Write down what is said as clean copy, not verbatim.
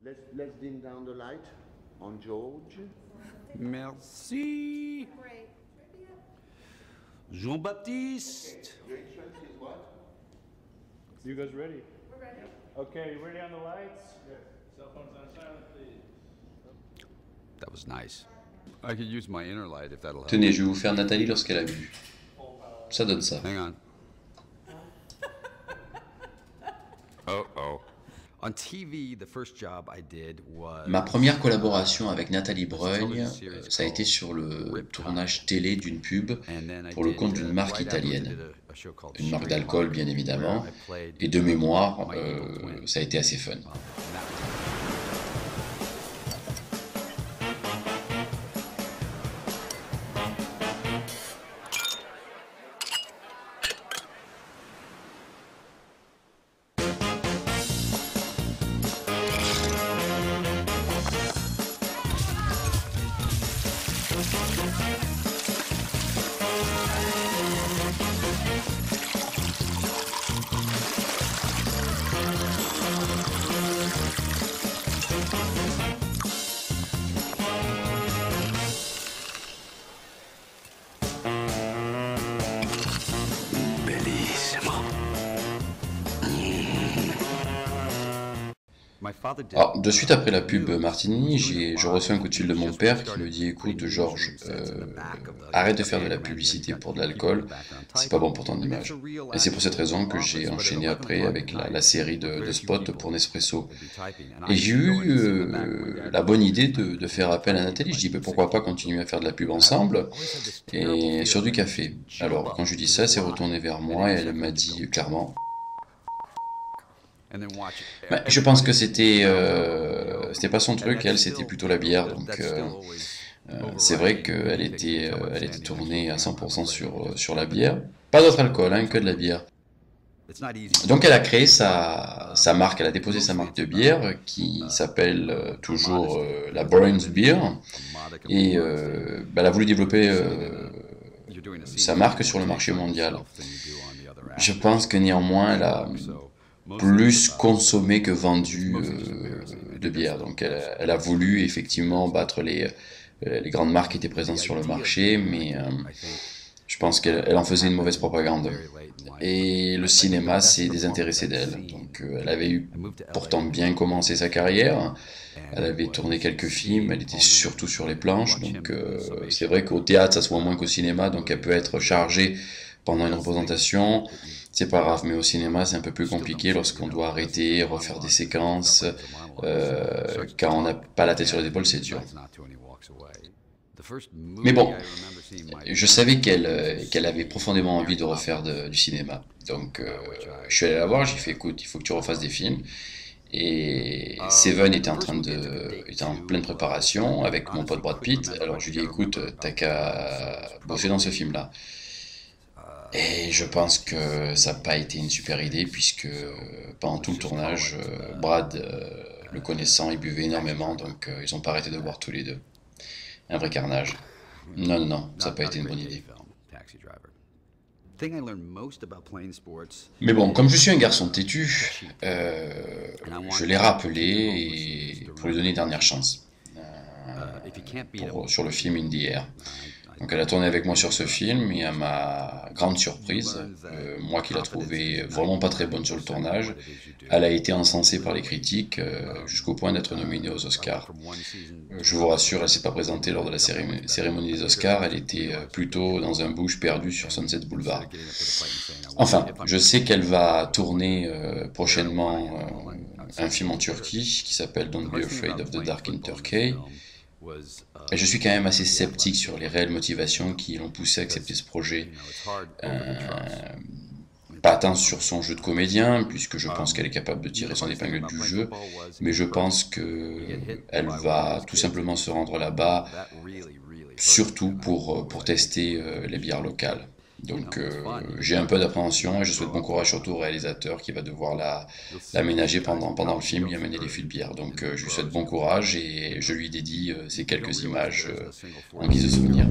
Let's dim down the light on George. Merci. Jean-Baptiste. Your insurance is what? You guys ready? We're ready. Okay, you ready on the lights? Yes. Cell phones on silent, please. That was nice. I could use my inner light if that'll help. Tenez, je vais vous faire Nathalie lorsqu'elle a bu. Ça donne ça. Hang on. Oh. On TV, the first job I did was... Ma première collaboration avec Nathalie Breuil, ça a été sur le tournage télé d'une pub pour le compte d'une marque italienne. Une marque d'alcool, bien évidemment. Et de mémoire, ça a été assez fun. Alors, de suite après la pub Martini, je reçois un coup de fil de mon père qui me dit « Écoute, Georges, arrête de faire de la publicité pour de l'alcool, c'est pas bon pour ton image. » Et c'est pour cette raison que j'ai enchaîné après avec la série de spots pour Nespresso. Et j'ai eu la bonne idée de faire appel à Nathalie. Je dis « Pourquoi pas continuer à faire de la pub ensemble ?» et sur du café. Alors, quand je lui dis ça, elle s'est retournée vers moi et elle m'a dit clairement... je pense que c'était pas son truc, elle c'était plutôt la bière, donc c'est vrai qu'elle était tournée à 100% sur la bière. Pas d'autre alcool, hein, que de la bière. Donc elle a créé sa marque, elle a déposé sa marque de bière qui s'appelle toujours la Bruins Beer, et elle a voulu développer sa marque sur le marché mondial. Je pense que néanmoins elle a plus consommé que vendu de bière. Donc elle a voulu effectivement battre les grandes marques qui étaient présentes sur le marché, mais je pense qu'elle en faisait une mauvaise propagande. Et le cinéma s'est désintéressé d'elle. Donc elle avait pourtant bien commencé sa carrière, elle avait tourné quelques films, elle était surtout sur les planches, donc c'est vrai qu'au théâtre ça se voit moins qu'au cinéma, donc elle peut être chargée pendant une représentation, c'est pas grave, mais au cinéma c'est un peu plus compliqué lorsqu'on doit arrêter, refaire des séquences, quand on n'a pas la tête sur les épaules, c'est dur. Mais bon, je savais qu'elle avait profondément envie de refaire du cinéma, donc je suis allé la voir, j'ai fait écoute, il faut que tu refasses des films. Et Seven était en pleine préparation avec mon pote Brad Pitt, alors je lui ai dit écoute, t'as qu'à bosser dans ce film-là. Et je pense que ça n'a pas été une super idée, puisque pendant tout le tournage, Brad, le connaissant, il buvait énormément, donc ils n'ont pas arrêté de boire tous les deux. Un vrai carnage. Non, ça n'a pas été une bonne idée. Mais bon, comme je suis un garçon têtu, je l'ai rappelé et pour lui donner une dernière chance sur le film In the Air. Donc elle a tourné avec moi sur ce film et à ma grande surprise, moi qui la trouvais vraiment pas très bonne sur le tournage, elle a été encensée par les critiques jusqu'au point d'être nominée aux Oscars. Je vous rassure, elle s'est pas présentée lors de la cérémonie des Oscars, elle était plutôt dans un bush perdu sur Sunset Boulevard. Enfin, je sais qu'elle va tourner prochainement un film en Turquie qui s'appelle Don't Be Afraid of the Dark in Turkey. Et je suis quand même assez sceptique sur les réelles motivations qui l'ont poussé à accepter ce projet. Pas tant sur son jeu de comédien, puisque je pense qu'elle est capable de tirer son épingle du jeu, mais je pense qu'elle va tout simplement se rendre là-bas, surtout pour tester les bières locales. Donc j'ai un peu d'appréhension et je souhaite bon courage surtout au réalisateur qui va devoir l'aménager pendant le film et amener les fûts de bière. Donc je lui souhaite bon courage et je lui dédie ces quelques images en guise de souvenir.